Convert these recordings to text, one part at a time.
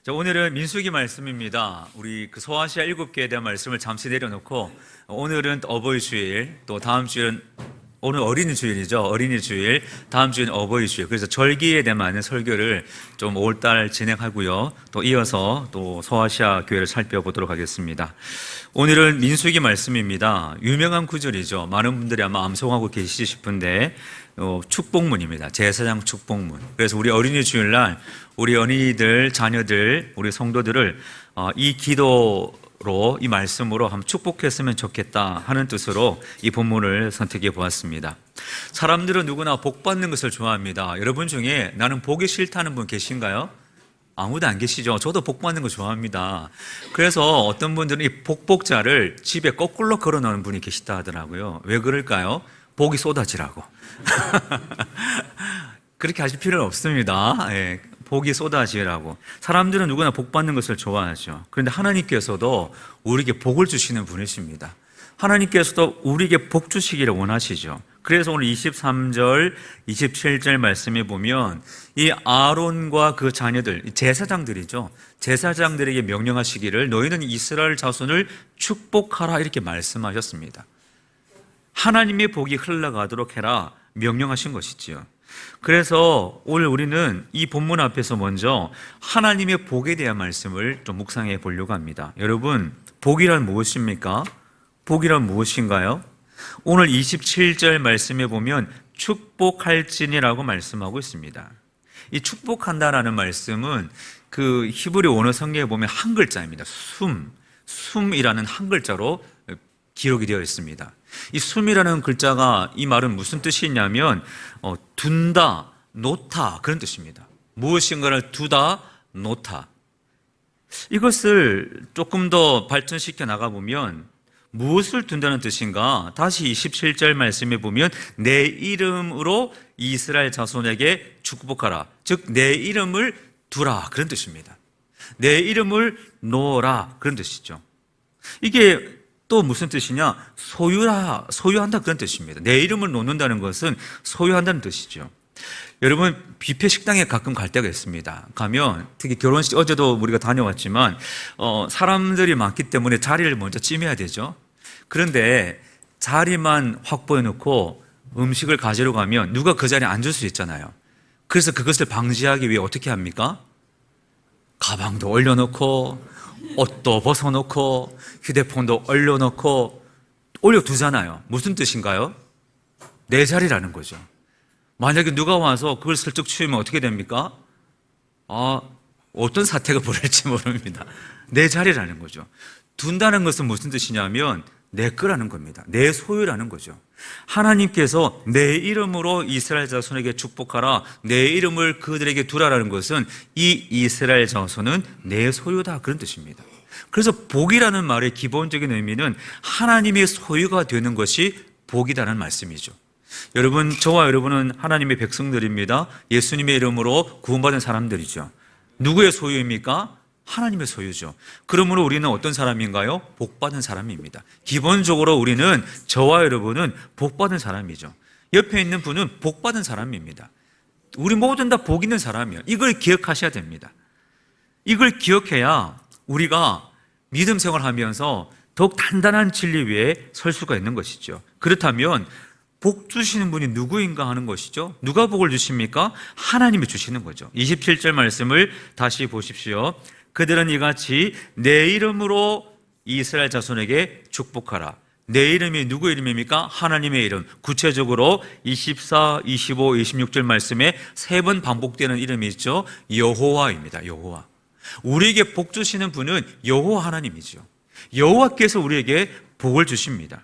자, 오늘은 민수기 말씀입니다. 우리 그 소아시아 7개에 대한 말씀을 잠시 내려놓고 오늘은 어버이 주일, 또 다음 주일은 오늘 어린이 주일이죠. 어린이 주일, 다음 주일은 어버이 주일. 그래서 절기에 대한 설교를 좀 5월달 진행하고요. 또 이어서 또 소아시아 교회를 살펴보도록 하겠습니다. 오늘은 민수기 말씀입니다. 유명한 구절이죠. 많은 분들이 아마 암송하고 계시지 싶은데 축복문입니다. 제사장 축복문. 그래서 우리 어린이 주일날 우리 어린이들, 자녀들, 우리 성도들을 이 기도로, 이 말씀으로 한번 축복했으면 좋겠다 하는 뜻으로 이 본문을 선택해 보았습니다. 사람들은 누구나 복 받는 것을 좋아합니다. 여러분 중에 나는 보기 싫다는 분 계신가요? 아무도 안 계시죠? 저도 복 받는 거 좋아합니다. 그래서 어떤 분들은 이 복복자를 집에 거꾸로 걸어 놓는 분이 계시다 하더라고요. 왜 그럴까요? 복이 쏟아지라고. 그렇게 하실 필요는 없습니다. 예, 복이 쏟아지라고. 사람들은 누구나 복 받는 것을 좋아하죠. 그런데 하나님께서도 우리에게 복을 주시는 분이십니다. 하나님께서도 우리에게 복 주시기를 원하시죠. 그래서 오늘 23절, 27절 말씀에 보면 이 아론과 그 자녀들, 제사장들이죠. 제사장들에게 명령하시기를 너희는 이스라엘 자손을 축복하라 이렇게 말씀하셨습니다. 하나님의 복이 흘러가도록 해라 명령하신 것이지요. 그래서 오늘 우리는 이 본문 앞에서 먼저 하나님의 복에 대한 말씀을 좀 묵상해 보려고 합니다. 여러분, 복이란 무엇입니까? 복이란 무엇인가요? 오늘 27절 말씀에 보면 축복할지니라고 말씀하고 있습니다. 이 축복한다라는 말씀은 그 히브리 원어 성경에 보면 한 글자입니다. 숨이라는 한 글자로 기록이 되어 있습니다. 이 숨이라는 글자가 이 말은 무슨 뜻이 있냐면 둔다, 놓다 그런 뜻입니다. 무엇인가를 두다, 놓다. 이것을 조금 더 발전시켜 나가보면 무엇을 둔다는 뜻인가? 다시 27절 말씀에 보면 내 이름으로 이스라엘 자손에게 축복하라. 즉 내 이름을 두라 그런 뜻입니다. 내 이름을 놓으라 그런 뜻이죠. 이게 또 무슨 뜻이냐? 소유한다 그런 뜻입니다. 내 이름을 놓는다는 것은 소유한다는 뜻이죠. 여러분, 뷔페 식당에 가끔 갈 때가 있습니다. 가면 특히 결혼식, 어제도 우리가 다녀왔지만 사람들이 많기 때문에 자리를 먼저 찜해야 되죠. 그런데 자리만 확보해 놓고 음식을 가지러 가면 누가 그 자리에 앉을 수 있잖아요. 그래서 그것을 방지하기 위해 어떻게 합니까? 가방도 올려놓고 옷도 벗어놓고 휴대폰도 올려두잖아요. 무슨 뜻인가요? 내 자리라는 거죠. 만약에 누가 와서 그걸 슬쩍 치우면 어떻게 됩니까? 어떤 사태가 벌어질지 모릅니다. 내 자리라는 거죠. 둔다는 것은 무슨 뜻이냐면 내 거라는 겁니다. 내 소유라는 거죠. 하나님께서 내 이름으로 이스라엘 자손에게 축복하라, 내 이름을 그들에게 두라라는 것은 이 이스라엘 자손은 내 소유다 그런 뜻입니다. 그래서 복이라는 말의 기본적인 의미는 하나님의 소유가 되는 것이 복이다라는 말씀이죠. 여러분, 저와 여러분은 하나님의 백성들입니다. 예수님의 이름으로 구원받은 사람들이죠. 누구의 소유입니까? 하나님의 소유죠. 그러므로 우리는 어떤 사람인가요? 복받은 사람입니다. 기본적으로 우리는, 저와 여러분은 복받은 사람이죠. 옆에 있는 분은 복받은 사람입니다. 우리 모두는 다 복 있는 사람이에요. 이걸 기억하셔야 됩니다. 이걸 기억해야 우리가 믿음 생활하면서 더욱 단단한 진리 위에 설 수가 있는 것이죠. 그렇다면 복 주시는 분이 누구인가 하는 것이죠. 누가 복을 주십니까? 하나님이 주시는 거죠. 27절 말씀을 다시 보십시오. 그들은 이같이 내 이름으로 이스라엘 자손에게 축복하라. 내 이름이 누구의 이름입니까? 하나님의 이름. 구체적으로 24, 25, 26절 말씀에 3번 반복되는 이름이 있죠. 여호와입니다. 여호와. 우리에게 복 주시는 분은 여호와 하나님이죠. 여호와께서 우리에게 복을 주십니다.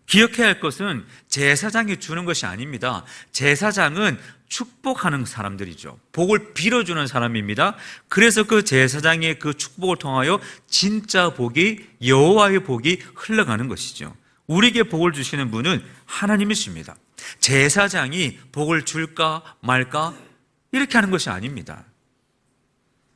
기억해야 할 것은 제사장이 주는 것이 아닙니다. 제사장은 축복하는 사람들이죠. 복을 빌어주는 사람입니다. 그래서 그 제사장의 그 축복을 통하여 진짜 복이, 여호와의 복이 흘러가는 것이죠. 우리에게 복을 주시는 분은 하나님이십니다. 제사장이 복을 줄까 말까 이렇게 하는 것이 아닙니다.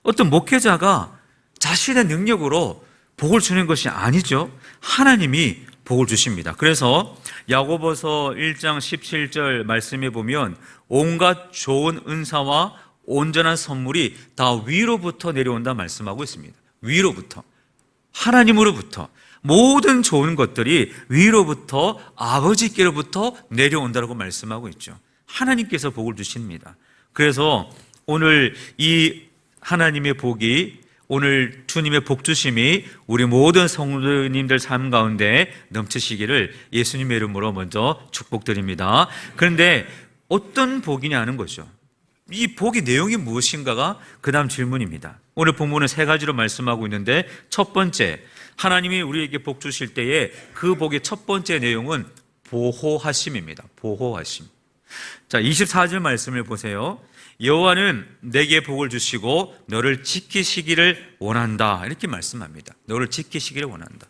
어떤 목회자가 자신의 능력으로 복을 주는 것이 아니죠. 하나님이 복을 주십니다. 그래서 야고보서 1장 17절 말씀에 보면 온갖 좋은 은사와 온전한 선물이 다 위로부터 내려온다 말씀하고 있습니다. 위로부터, 하나님으로부터 모든 좋은 것들이 위로부터, 아버지께로부터 내려온다고 말씀하고 있죠. 하나님께서 복을 주십니다. 그래서 오늘 이 하나님의 복이, 오늘 주님의 복 주심이 우리 모든 성도님들 삶 가운데 넘치시기를 예수님의 이름으로 먼저 축복드립니다. 그런데 어떤 복이냐는 거죠. 이 복의 내용이 무엇인가가 그 다음 질문입니다. 오늘 본문은 세 가지로 말씀하고 있는데, 첫 번째, 하나님이 우리에게 복 주실 때에 그 복의 첫 번째 내용은 보호하심입니다. 보호하심. 자, 24절 말씀을 보세요. 여호와는 내게 복을 주시고 너를 지키시기를 원한다, 이렇게 말씀합니다. 너를 지키시기를 원한다.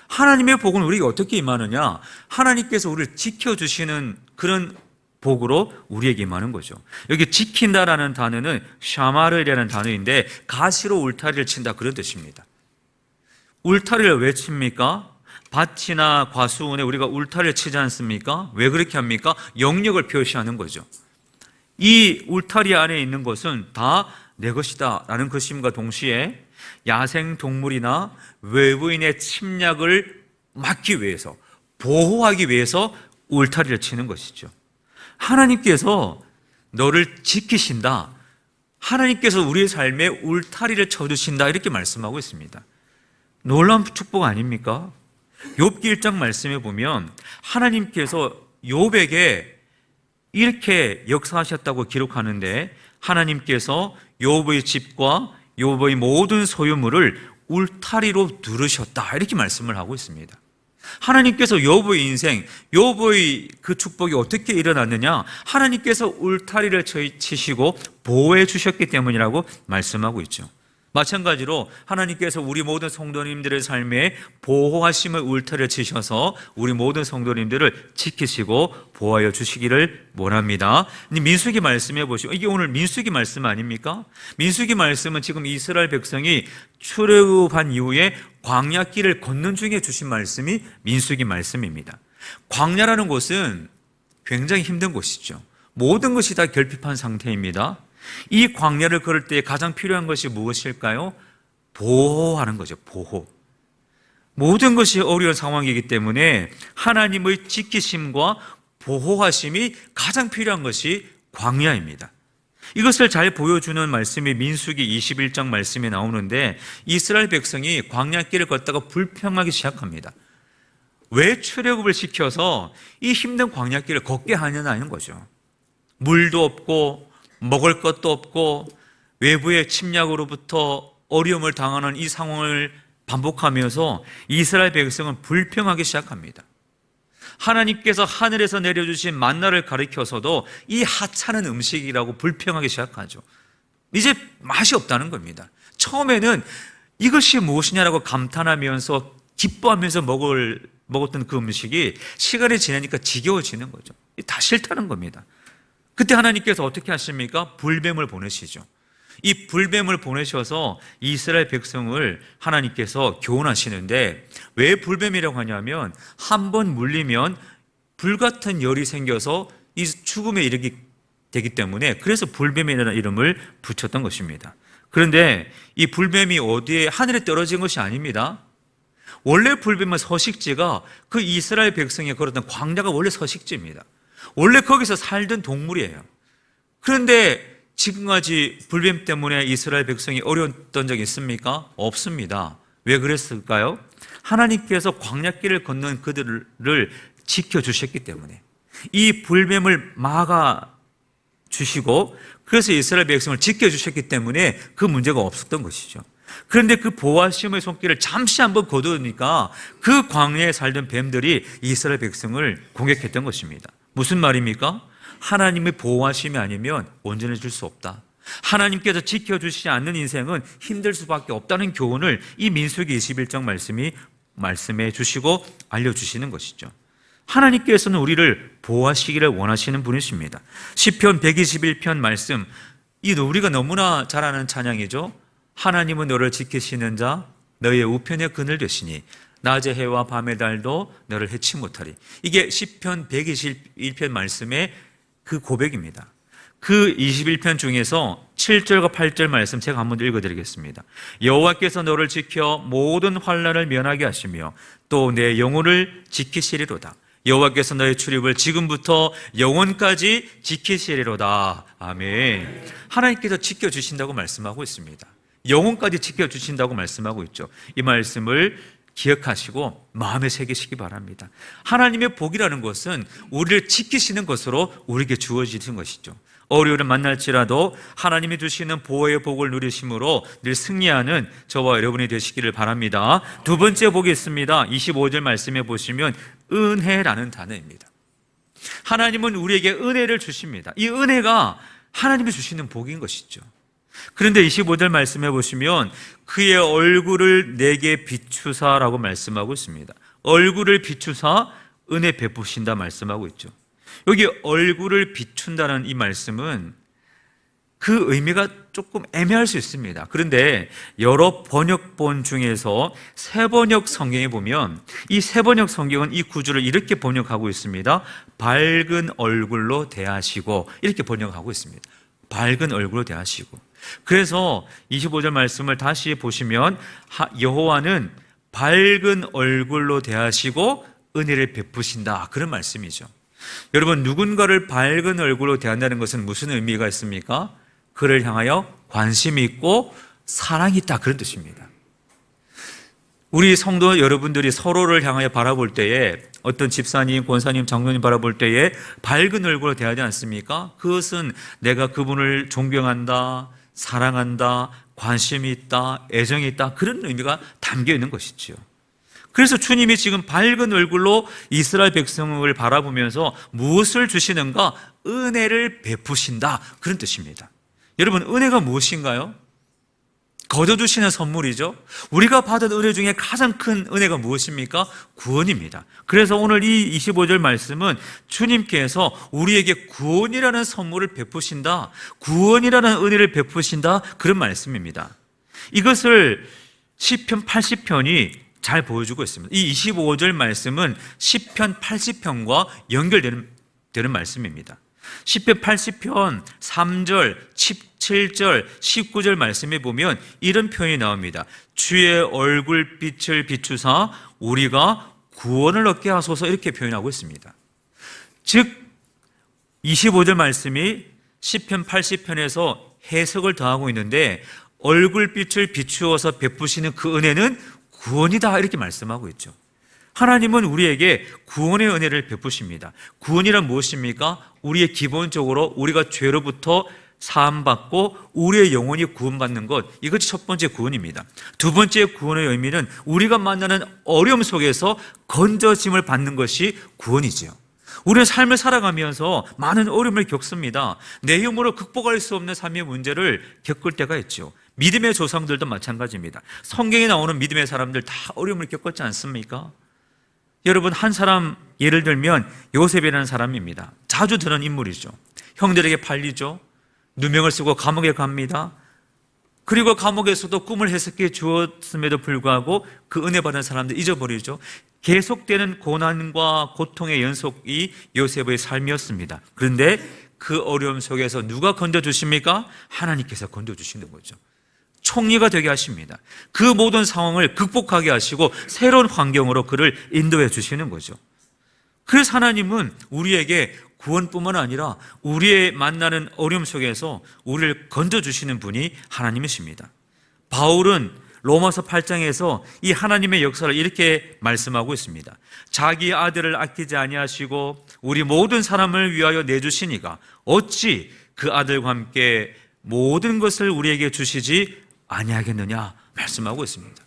하나님의 복은 우리에게 어떻게 임하느냐? 하나님께서 우리를 지켜주시는 그런 복으로 우리에게 임하는 거죠. 여기 지킨다라는 단어는 샤마르이라는 단어인데, 가시로 울타리를 친다, 그런 뜻입니다. 울타리를 왜 칩니까? 밭이나 과수원에 우리가 울타리를 치지 않습니까? 왜 그렇게 합니까? 영역을 표시하는 거죠. 이 울타리 안에 있는 것은 다 내 것이다 라는 것임과 동시에 야생동물이나 외부인의 침략을 막기 위해서, 보호하기 위해서 울타리를 치는 것이죠. 하나님께서 너를 지키신다, 하나님께서 우리의 삶에 울타리를 쳐주신다, 이렇게 말씀하고 있습니다. 놀라운 축복 아닙니까? 욥기 1장 말씀에 보면 하나님께서 욥에게 이렇게 역사하셨다고 기록하는데, 하나님께서 욥의 집과 욥의 모든 소유물을 울타리로 두르셨다, 이렇게 말씀을 하고 있습니다. 하나님께서 욥의 인생, 욥의 그 축복이 어떻게 일어났느냐? 하나님께서 울타리를 치시고 보호해 주셨기 때문이라고 말씀하고 있죠. 마찬가지로 하나님께서 우리 모든 성도님들의 삶에 보호하심의 울타리를 치셔서 우리 모든 성도님들을 지키시고 보호하여 주시기를 원합니다. 민수기 말씀해 보시고, 이게 오늘 민수기 말씀 아닙니까? 민수기 말씀은 지금 이스라엘 백성이 출애굽한 이후에 광야길을 걷는 중에 주신 말씀이 민수기 말씀입니다. 광야라는 곳은 굉장히 힘든 곳이죠. 모든 것이 다 결핍한 상태입니다. 이 광야를 걸을 때 가장 필요한 것이 무엇일까요? 보호하는 거죠. 보호. 모든 것이 어려운 상황이기 때문에 하나님의 지키심과 보호하심이 가장 필요한 것이 광야입니다. 이것을 잘 보여주는 말씀이 민수기 21장 말씀에 나오는데, 이스라엘 백성이 광야길을 걷다가 불평하기 시작합니다. 왜 출애굽을 시켜서 이 힘든 광야길을 걷게 하느냐는 거죠. 물도 없고 먹을 것도 없고 외부의 침략으로부터 어려움을 당하는 이 상황을 반복하면서 이스라엘 백성은 불평하기 시작합니다. 하나님께서 하늘에서 내려주신 만나를 가리켜서도 이 하찮은 음식이라고 불평하기 시작하죠. 이제 맛이 없다는 겁니다. 처음에는 이것이 무엇이냐라고 감탄하면서 기뻐하면서 먹었던 그 음식이 시간이 지나니까 지겨워지는 거죠. 다 싫다는 겁니다. 그때 하나님께서 어떻게 하십니까? 불뱀을 보내시죠. 이 불뱀을 보내셔서 이스라엘 백성을 하나님께서 교훈하시는데, 왜 불뱀이라고 하냐면 한 번 물리면 불같은 열이 생겨서 이 죽음에 이르게 되기 때문에, 그래서 불뱀이라는 이름을 붙였던 것입니다. 그런데 이 불뱀이 어디에, 하늘에 떨어진 것이 아닙니다. 원래 불뱀의 서식지가 그 이스라엘 백성이 걸었던 광야가 원래 서식지입니다. 원래 거기서 살던 동물이에요. 그런데 지금까지 불뱀 때문에 이스라엘 백성이 어려웠던 적이 있습니까? 없습니다. 왜 그랬을까요? 하나님께서 광야길을 걷는 그들을 지켜주셨기 때문에, 이 불뱀을 막아주시고 그래서 이스라엘 백성을 지켜주셨기 때문에 그 문제가 없었던 것이죠. 그런데 그 보호하심의 손길을 잠시 한번 거두니까 그 광야에 살던 뱀들이 이스라엘 백성을 공격했던 것입니다. 무슨 말입니까? 하나님의 보호하심이 아니면 온전해질 수 없다. 하나님께서 지켜주시지 않는 인생은 힘들 수밖에 없다는 교훈을 이 민수기 21장 말씀이 말씀해 주시고 알려주시는 것이죠. 하나님께서는 우리를 보호하시기를 원하시는 분이십니다. 시편 121편 말씀, 이 우리가 너무나 잘 아는 찬양이죠. 하나님은 너를 지키시는 자, 너의 우편의 그늘 되시니 낮의 해와 밤의 달도 너를 해치 못하리. 이게 시편 121편 말씀의 그 고백입니다. 그 21편 중에서 7절과 8절 말씀 제가 한번 읽어드리겠습니다. 여호와께서 너를 지켜 모든 환난을 면하게 하시며 또 내 영혼을 지키시리로다. 여호와께서 너의 출입을 지금부터 영원까지 지키시리로다. 아멘. 하나님께서 지켜주신다고 말씀하고 있습니다. 영혼까지 지켜주신다고 말씀하고 있죠. 이 말씀을 기억하시고 마음에 새기시기 바랍니다. 하나님의 복이라는 것은 우리를 지키시는 것으로 우리에게 주어지는 것이죠. 어려움을 만날지라도 하나님이 주시는 보호의 복을 누리심으로 늘 승리하는 저와 여러분이 되시기를 바랍니다. 두 번째 보겠습니다. 25절 말씀해 보시면 은혜라는 단어입니다. 하나님은 우리에게 은혜를 주십니다. 이 은혜가 하나님이 주시는 복인 것이죠. 그런데 25절 말씀해 보시면 그의 얼굴을 내게 비추사라고 말씀하고 있습니다. 얼굴을 비추사 은혜 베푸신다 말씀하고 있죠. 여기 얼굴을 비춘다는 이 말씀은 그 의미가 조금 애매할 수 있습니다. 그런데 여러 번역본 중에서 새번역 성경에 보면 이 새번역 성경은 이 구절을 이렇게 번역하고 있습니다. 밝은 얼굴로 대하시고 이렇게 번역하고 있습니다. 밝은 얼굴로 대하시고. 그래서 25절 말씀을 다시 보시면 여호와는 밝은 얼굴로 대하시고 은혜를 베푸신다, 그런 말씀이죠. 여러분, 누군가를 밝은 얼굴로 대한다는 것은 무슨 의미가 있습니까? 그를 향하여 관심이 있고 사랑이 있다, 그런 뜻입니다. 우리 성도 여러분들이 서로를 향하여 바라볼 때에 어떤 집사님, 권사님, 장로님 바라볼 때에 밝은 얼굴로 대하지 않습니까? 그것은 내가 그분을 존경한다, 사랑한다, 관심이 있다, 애정이 있다, 그런 의미가 담겨 있는 것이지요. 그래서 주님이 지금 밝은 얼굴로 이스라엘 백성을 바라보면서 무엇을 주시는가? 은혜를 베푸신다, 그런 뜻입니다. 여러분, 은혜가 무엇인가요? 거둬주시는 선물이죠. 우리가 받은 은혜 중에 가장 큰 은혜가 무엇입니까? 구원입니다. 그래서 오늘 이 25절 말씀은 주님께서 우리에게 구원이라는 선물을 베푸신다, 구원이라는 은혜를 베푸신다, 그런 말씀입니다. 이것을 시편 80편이 잘 보여주고 있습니다. 이 25절 말씀은 시편 80편과 연결되는 말씀입니다. 시편 80편 3절, 17절, 19절 말씀에 보면 이런 표현이 나옵니다. 주의 얼굴빛을 비추사 우리가 구원을 얻게 하소서, 이렇게 표현하고 있습니다. 즉 25절 말씀이 시편 80편에서 해석을 더하고 있는데 얼굴빛을 비추어서 베푸시는 그 은혜는 구원이다, 이렇게 말씀하고 있죠. 하나님은 우리에게 구원의 은혜를 베푸십니다. 구원이란 무엇입니까? 우리의 기본적으로 우리가 죄로부터 사함받고 우리의 영혼이 구원받는 것, 이것이 첫 번째 구원입니다. 두 번째 구원의 의미는 우리가 만나는 어려움 속에서 건져짐을 받는 것이 구원이지요. 우리는 삶을 살아가면서 많은 어려움을 겪습니다. 내 힘으로 극복할 수 없는 삶의 문제를 겪을 때가 있죠. 믿음의 조상들도 마찬가지입니다. 성경에 나오는 믿음의 사람들 다 어려움을 겪었지 않습니까? 여러분, 한 사람 예를 들면 요셉이라는 사람입니다. 자주 드는 인물이죠. 형들에게 팔리죠. 누명을 쓰고 감옥에 갑니다. 그리고 감옥에서도 꿈을 해석해 주었음에도 불구하고 그 은혜 받은 사람들 잊어버리죠. 계속되는 고난과 고통의 연속이 요셉의 삶이었습니다. 그런데 그 어려움 속에서 누가 건져주십니까? 하나님께서 건져주시는 거죠. 총리가 되게 하십니다. 그 모든 상황을 극복하게 하시고 새로운 환경으로 그를 인도해 주시는 거죠. 그래서 하나님은 우리에게 구원뿐만 아니라 우리의 만나는 어려움 속에서 우리를 건져주시는 분이 하나님이십니다. 바울은 로마서 8장에서 이 하나님의 역사를 이렇게 말씀하고 있습니다. 자기 아들을 아끼지 아니하시고 우리 모든 사람을 위하여 내주시니가 어찌 그 아들과 함께 모든 것을 우리에게 주시지 아니하겠느냐 말씀하고 있습니다.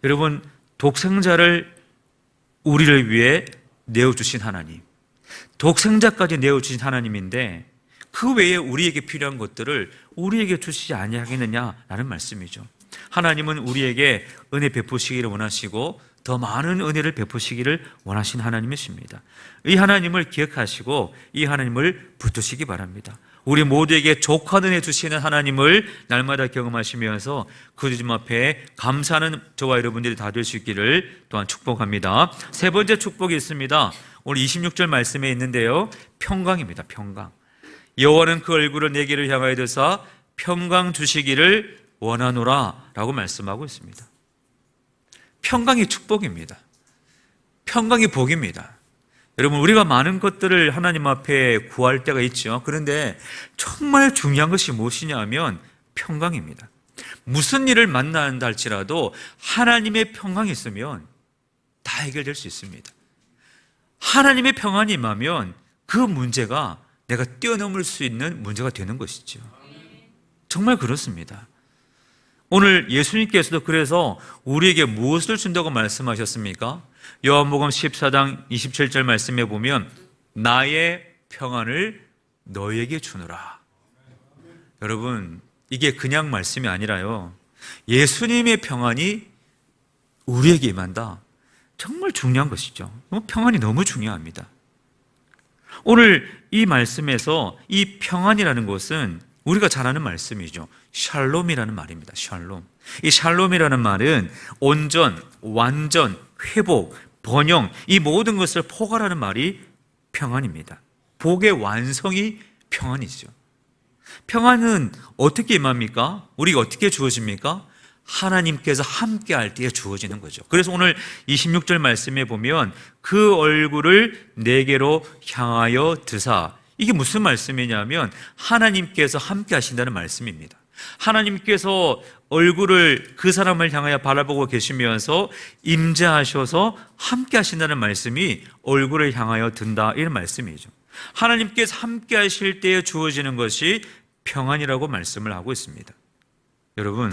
여러분, 독생자를 우리를 위해 내어주신 하나님, 독생자까지 내어주신 하나님인데 그 외에 우리에게 필요한 것들을 우리에게 주시지 아니하겠느냐라는 말씀이죠. 하나님은 우리에게 은혜 베푸시기를 원하시고 더 많은 은혜를 베푸시기를 원하신 하나님이십니다. 이 하나님을 기억하시고 이 하나님을 붙드시기 바랍니다. 우리 모두에게 족한 은혜 주시는 하나님을 날마다 경험하시면서 그 주님 앞에 감사하는 저와 여러분들이 다 될 수 있기를 또한 축복합니다. 세 번째 축복이 있습니다. 오늘 26절 말씀에 있는데요, 평강입니다. 평강. 여호와는 그 얼굴을 내게로 향하여 드사 평강 주시기를 원하노라 라고 말씀하고 있습니다. 평강이 축복입니다. 평강이 복입니다. 여러분, 우리가 많은 것들을 하나님 앞에 구할 때가 있죠. 그런데 정말 중요한 것이 무엇이냐 하면 평강입니다. 무슨 일을 만난다 할지라도 하나님의 평강이 있으면 다 해결될 수 있습니다. 하나님의 평안이 임하면 그 문제가 내가 뛰어넘을 수 있는 문제가 되는 것이죠. 정말 그렇습니다. 오늘 예수님께서도 그래서 우리에게 무엇을 준다고 말씀하셨습니까? 요한복음 14장 27절 말씀에 보면 나의 평안을 너에게 주노라. 여러분, 이게 그냥 말씀이 아니라요, 예수님의 평안이 우리에게 임한다. 정말 중요한 것이죠. 평안이 너무 중요합니다. 오늘 이 말씀에서 이 평안이라는 것은 우리가 잘 아는 말씀이죠. 샬롬이라는 말입니다. 샬롬. 이 샬롬이라는 말은 온전, 완전, 회복, 번영, 이 모든 것을 포괄하는 말이 평안입니다. 복의 완성이 평안이죠. 평안은 어떻게 임합니까? 우리가 어떻게 주어집니까? 하나님께서 함께 할 때에 주어지는 거죠. 그래서 오늘 26절 말씀에 보면 그 얼굴을 내게로 향하여 드사, 이게 무슨 말씀이냐면 하나님께서 함께 하신다는 말씀입니다. 하나님께서 얼굴을 그 사람을 향하여 바라보고 계시면서 임재하셔서 함께 하신다는 말씀이 얼굴을 향하여 든다, 이런 말씀이죠. 하나님께서 함께 하실 때에 주어지는 것이 평안이라고 말씀을 하고 있습니다. 여러분,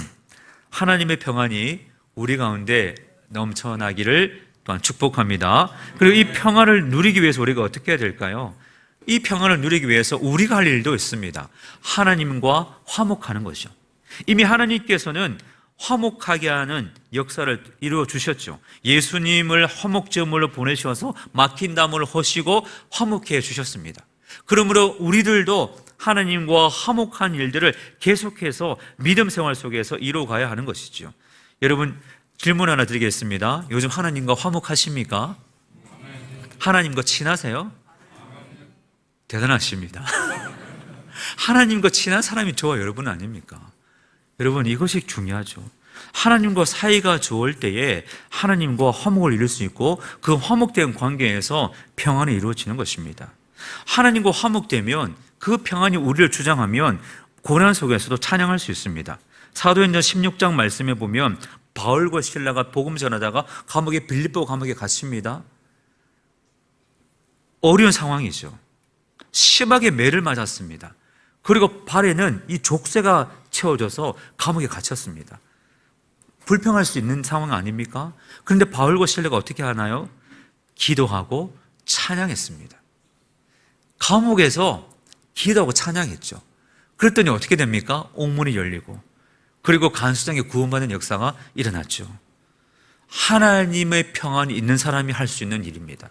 하나님의 평안이 우리 가운데 넘쳐나기를 또한 축복합니다. 그리고 이 평안을 누리기 위해서 우리가 어떻게 해야 될까요? 이 평안을 누리기 위해서 우리가 할 일도 있습니다. 하나님과 화목하는 것이죠. 이미 하나님께서는 화목하게 하는 역사를 이루어 주셨죠. 예수님을 화목제물로 보내셔서 막힌 담을 허시고 화목해 주셨습니다. 그러므로 우리들도 하나님과 화목한 일들을 계속해서 믿음 생활 속에서 이루어가야 하는 것이죠. 여러분, 질문 하나 드리겠습니다. 요즘 하나님과 화목하십니까? 하나님과 친하세요? 대단하십니다. 하나님과 친한 사람이 저와 여러분 아닙니까? 여러분, 이것이 중요하죠. 하나님과 사이가 좋을 때에 하나님과 화목을 이룰 수 있고 그 화목된 관계에서 평안이 이루어지는 것입니다. 하나님과 화목되면 그 평안이 우리를 주장하면 고난 속에서도 찬양할 수 있습니다. 사도행전 16장 말씀에 보면 바울과 실라가 복음 전하다가 빌립보 감옥에 갇힙니다. 어려운 상황이죠. 심하게 매를 맞았습니다. 그리고 발에는 이 족쇄가 채워져서 감옥에 갇혔습니다. 불평할 수 있는 상황 아닙니까? 그런데 바울과 실라가 어떻게 하나요? 기도하고 찬양했습니다. 감옥에서 기도하고 찬양했죠. 그랬더니 어떻게 됩니까? 옥문이 열리고 그리고 간수장에 구원받는 역사가 일어났죠. 하나님의 평안이 있는 사람이 할 수 있는 일입니다.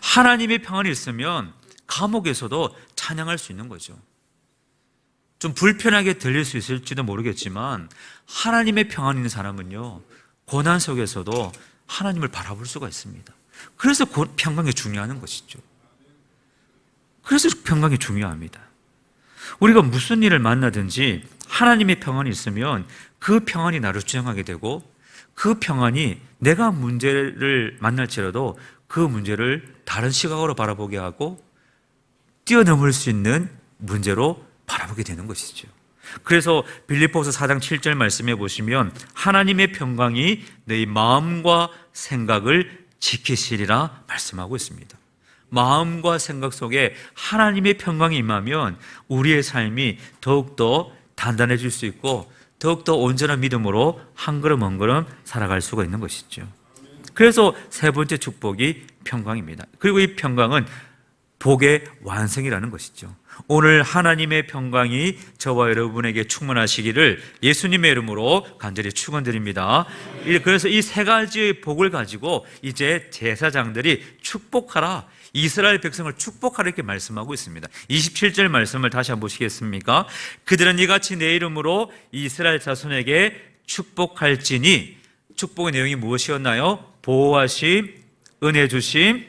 하나님의 평안이 있으면 감옥에서도 찬양할 수 있는 거죠. 좀 불편하게 들릴 수 있을지도 모르겠지만 하나님의 평안이 있는 사람은요, 고난 속에서도 하나님을 바라볼 수가 있습니다. 그래서 평강이 중요한 것이죠. 그래서 평강이 중요합니다. 우리가 무슨 일을 만나든지 하나님의 평안이 있으면 그 평안이 나를 주장하게 되고 그 평안이 내가 문제를 만날지라도 그 문제를 다른 시각으로 바라보게 하고 뛰어넘을 수 있는 문제로 바라보게 되는 것이죠. 그래서 빌립보서 4장 7절 말씀해 보시면 하나님의 평강이 너희 마음과 생각을 지키시리라 말씀하고 있습니다. 마음과 생각 속에 하나님의 평강이 임하면 우리의 삶이 더욱더 단단해질 수 있고 더욱더 온전한 믿음으로 한 걸음 한 걸음 살아갈 수가 있는 것이죠. 그래서 세 번째 축복이 평강입니다. 그리고 이 평강은 복의 완성이라는 것이죠. 오늘 하나님의 평강이 저와 여러분에게 충만하시기를 예수님의 이름으로 간절히 축원드립니다. 그래서 이 세 가지의 복을 가지고 이제 제사장들이 축복하라, 이스라엘 백성을 축복하라 이렇게 말씀하고 있습니다. 27절 말씀을 다시 한번 보시겠습니까? 그들은 이같이 내 이름으로 이스라엘 자손에게 축복할지니, 축복의 내용이 무엇이었나요? 보호하심, 은혜 주심,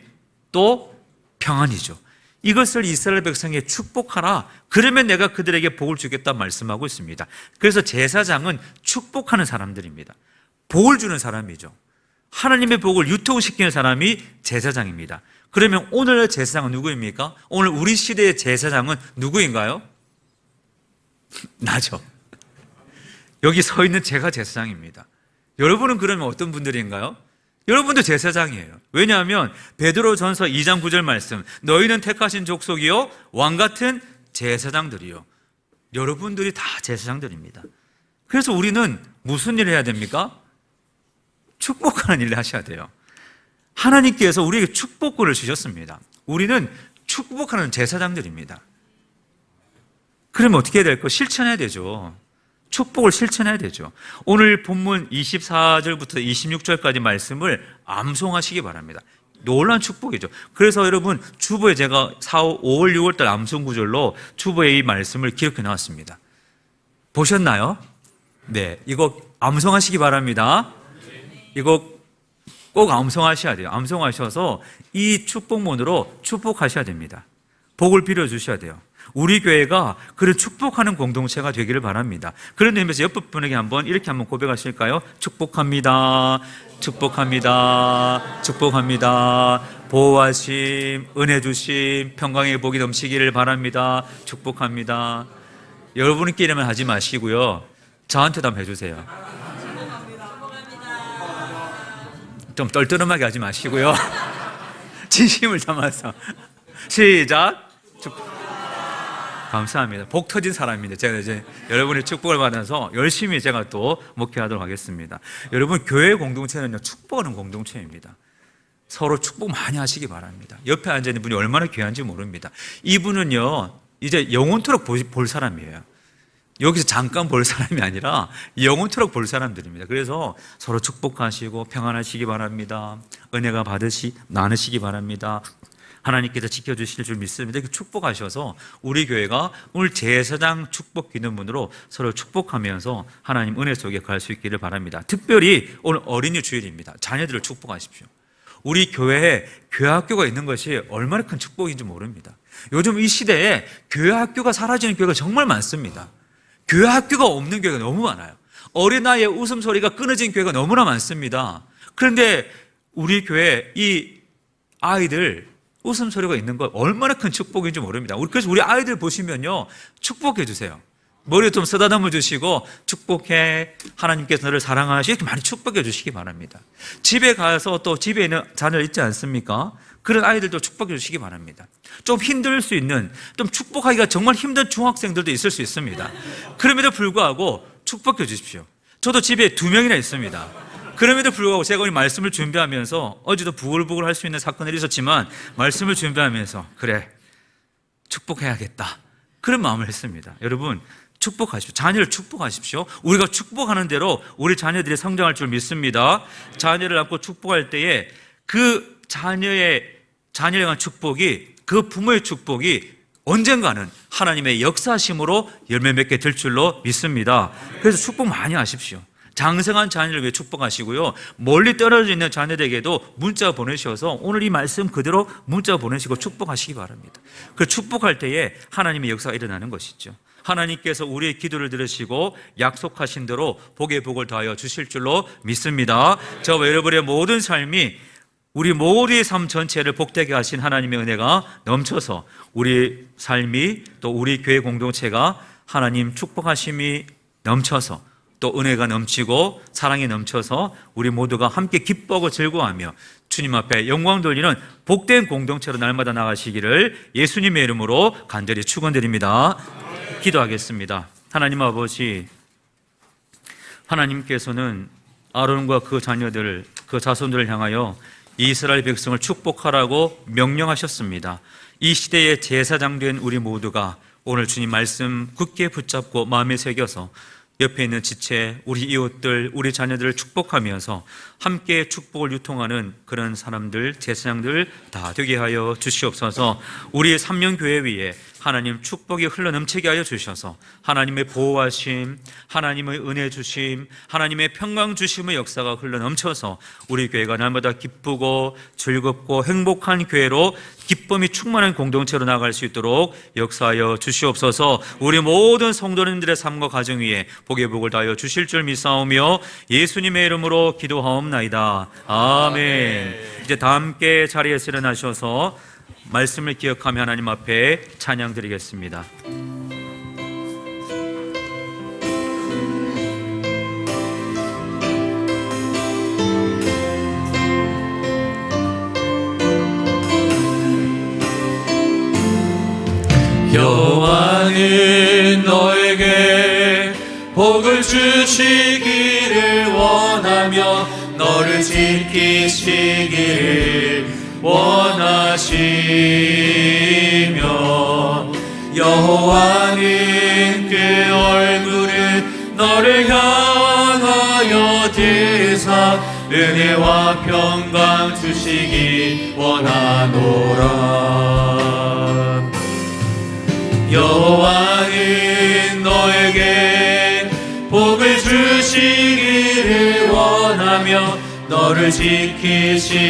또 평안이죠. 이것을 이스라엘 백성에 축복하라. 그러면 내가 그들에게 복을 주겠다 말씀하고 있습니다. 그래서 제사장은 축복하는 사람들입니다. 복을 주는 사람이죠. 하나님의 복을 유통시키는 사람이 제사장입니다. 그러면 오늘의 제사장은 누구입니까? 오늘 우리 시대의 제사장은 누구인가요? 나죠. 여기 서 있는 제가 제사장입니다. 여러분은 그러면 어떤 분들인가요? 여러분도 제사장이에요. 왜냐하면 베드로전서 2장 9절 말씀, 너희는 택하신 족속이요 왕같은 제사장들이요. 여러분들이 다 제사장들입니다. 그래서 우리는 무슨 일을 해야 됩니까? 축복하는 일을 하셔야 돼요. 하나님께서 우리에게 축복권을 주셨습니다. 우리는 축복하는 제사장들입니다. 그러면 어떻게 해야 될까? 실천해야 되죠. 축복을 실천해야 되죠. 오늘 본문 24절부터 26절까지 말씀을 암송하시기 바랍니다. 놀라운 축복이죠. 그래서 여러분 주보에 제가 5월 6월달 암송 구절로 주보에 이 말씀을 기록해 놨습니다. 보셨나요? 네, 이거 암송하시기 바랍니다. 이거 꼭 암송하셔야 돼요. 암송하셔서 이 축복문으로 축복하셔야 됩니다. 복을 빌어주셔야 돼요. 우리 교회가 그런 축복하는 공동체가 되기를 바랍니다. 그런 의미에서 옆에 분에게 이렇게 한번 고백하실까요? 축복합니다. 축복합니다. 축복합니다. 보호하심, 은혜 주심, 평강의 복이 넘치기를 바랍니다. 축복합니다. 여러분끼리만 하지 마시고요. 저한테도 한번 해주세요. 좀 떨떠름하게 하지 마시고요. 진심을 담아서. 시작. 감사합니다. 복 터진 사람입니다. 제가 이제 여러분의 축복을 받아서 열심히 제가 또 목회하도록 하겠습니다. 여러분, 교회 공동체는요, 축복하는 공동체입니다. 서로 축복 많이 하시기 바랍니다. 옆에 앉아있는 분이 얼마나 귀한지 모릅니다. 이분은요, 이제 영원토록 볼 사람이에요. 여기서 잠깐 볼 사람이 아니라 영원토록 볼 사람들입니다. 그래서 서로 축복하시고 평안하시기 바랍니다. 은혜가 나누시기 바랍니다. 하나님께서 지켜주실 줄 믿습니다. 이렇게 축복하셔서 우리 교회가 오늘 제사장 축복 기념문으로 서로 축복하면서 하나님 은혜 속에 갈 수 있기를 바랍니다. 특별히 오늘 어린이 주일입니다. 자녀들을 축복하십시오. 우리 교회에 교회학교가 있는 것이 얼마나 큰 축복인지 모릅니다. 요즘 이 시대에 교회학교가 사라지는 교회가 정말 많습니다. 교회학교가 없는 교회가 너무 많아요. 어린아이의 웃음소리가 끊어진 교회가 너무나 많습니다. 그런데 우리 교회 이 아이들 웃음소리가 있는 것 얼마나 큰 축복인지 모릅니다. 그래서 우리 아이들 보시면요, 축복해 주세요. 머리에 좀 쓰다듬어 주시고 축복해, 하나님께서 너를 사랑하시, 이렇게 많이 축복해 주시기 바랍니다. 집에 가서 또 집에 있는 자녀 있지 않습니까? 그런 아이들도 축복해 주시기 바랍니다. 좀 힘들 수 있는, 좀 축복하기가 정말 힘든 중학생들도 있을 수 있습니다. 그럼에도 불구하고 축복해 주십시오. 저도 집에 2명이나 있습니다. 그럼에도 불구하고 제가 오늘 말씀을 준비하면서 어제도 부글부글 할 수 있는 사건들이 있었지만 말씀을 준비하면서 그래, 축복해야겠다, 그런 마음을 했습니다. 여러분, 축복하십시오. 자녀를 축복하십시오. 우리가 축복하는 대로 우리 자녀들이 성장할 줄 믿습니다. 자녀를 안고 축복할 때에 그 자녀에 대한 축복이, 그 부모의 축복이 언젠가는 하나님의 역사심으로 열매 맺게 될 줄로 믿습니다. 그래서 축복 많이 하십시오. 장성한 자녀를 위해 축복하시고요, 멀리 떨어져 있는 자녀들에게도 문자 보내셔서 오늘 이 말씀 그대로 문자 보내시고 축복하시기 바랍니다. 그 축복할 때에 하나님의 역사가 일어나는 것이죠. 하나님께서 우리의 기도를 들으시고 약속하신 대로 복의 복을 더하여 주실 줄로 믿습니다. 저와 여러분의 모든 삶이, 우리 모두의 삶 전체를 복되게 하신 하나님의 은혜가 넘쳐서 우리 삶이, 또 우리 교회 공동체가 하나님 축복하심이 넘쳐서, 또 은혜가 넘치고 사랑이 넘쳐서 우리 모두가 함께 기뻐하고 즐거워하며 주님 앞에 영광 돌리는 복된 공동체로 날마다 나가시기를 예수님의 이름으로 간절히 축원드립니다. 기도하겠습니다. 하나님 아버지, 하나님께서는 아론과 그 자녀들, 그 자손들을 향하여 이스라엘 백성을 축복하라고 명령하셨습니다. 이 시대의 제사장 된 우리 모두가 오늘 주님 말씀 굳게 붙잡고 마음에 새겨서 옆에 있는 지체, 우리 이웃들, 우리 자녀들을 축복하면서 함께 축복을 유통하는 그런 사람들, 제사장들 다 되게 하여 주시옵소서. 우리의 삼명교회 위에 하나님 축복이 흘러넘치게 하여 주셔서 하나님의 보호하심, 하나님의 은혜 주심, 하나님의 평강 주심의 역사가 흘러넘쳐서 우리 교회가 날마다 기쁘고 즐겁고 행복한 교회로 기쁨이 충만한 공동체로 나갈 수 있도록 역사하여 주시옵소서. 우리 모든 성도님들의 삶과 가정 위에 복의 복을 다하여 주실 줄 믿사오며 예수님의 이름으로 기도하옵나이다. 아멘. 이제 다 함께 자리에서 일어나셔서 말씀을 기억하며 하나님 앞에 찬양 드리겠습니다. 여호와는 너에게 복을 주시기를 원하며 너를 지키시기를 원하시며 여호와는 그 얼굴을 너를 향하여 드사 은혜와 평강 주시기 원하노라. 여호와는 너에게 복을 주시기를 원하며 너를 지키시기를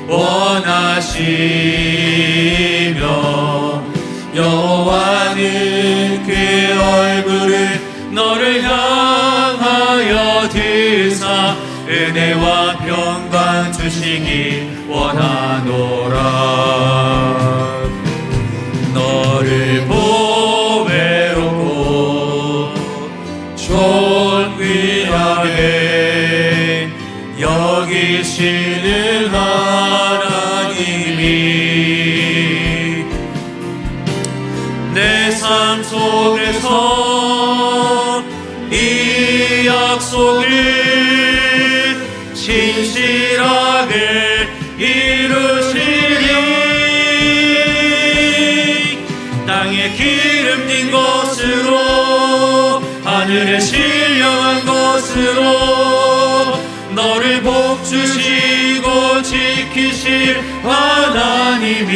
원하시며 여호와는 그 얼굴을 너를 향하여 드사 은혜와 평강 주시기 원하노라. 너를 보배롭고 존귀하게 여기시는 하나님이 내 삶 속에서 이 약속을 진실하게 이루시리. 땅에 기름진 것으로 하늘에 신령한 것으로 너를 복주시고 지키실 하나님이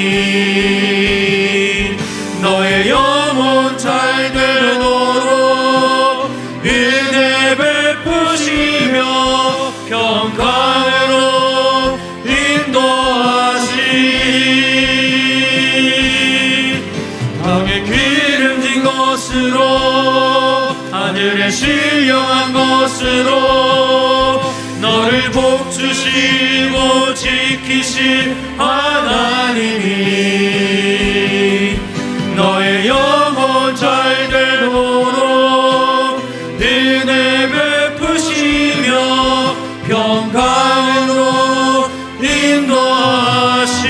너의 영혼 잘 되도록 은혜 베푸시며 평강으로 인도하시. 땅에 기름진 것으로 하늘에 신령한 것으로 너를 복주시고 지키실 하나님이 너의 영혼 잘 되도록 은혜 베푸시며 평강으로 인도하시.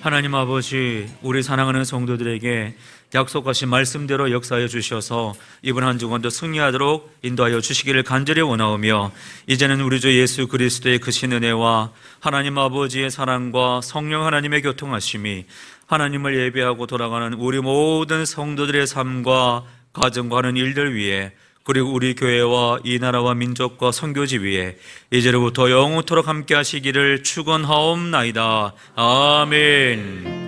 하나님 아버지, 우리 사랑하는 성도들에게 약속하신 말씀대로 역사하여 주셔서 이번 한 주간도 승리하도록 인도하여 주시기를 간절히 원하오며, 이제는 우리 주 예수 그리스도의 크신 은혜와 하나님 아버지의 사랑과 성령 하나님의 교통하심이 하나님을 예배하고 돌아가는 우리 모든 성도들의 삶과 가정과 하는 일들 위에, 그리고 우리 교회와 이 나라와 민족과 선교지 위에 이제로부터 영원토록 함께 하시기를 축원하옵나이다. 아멘.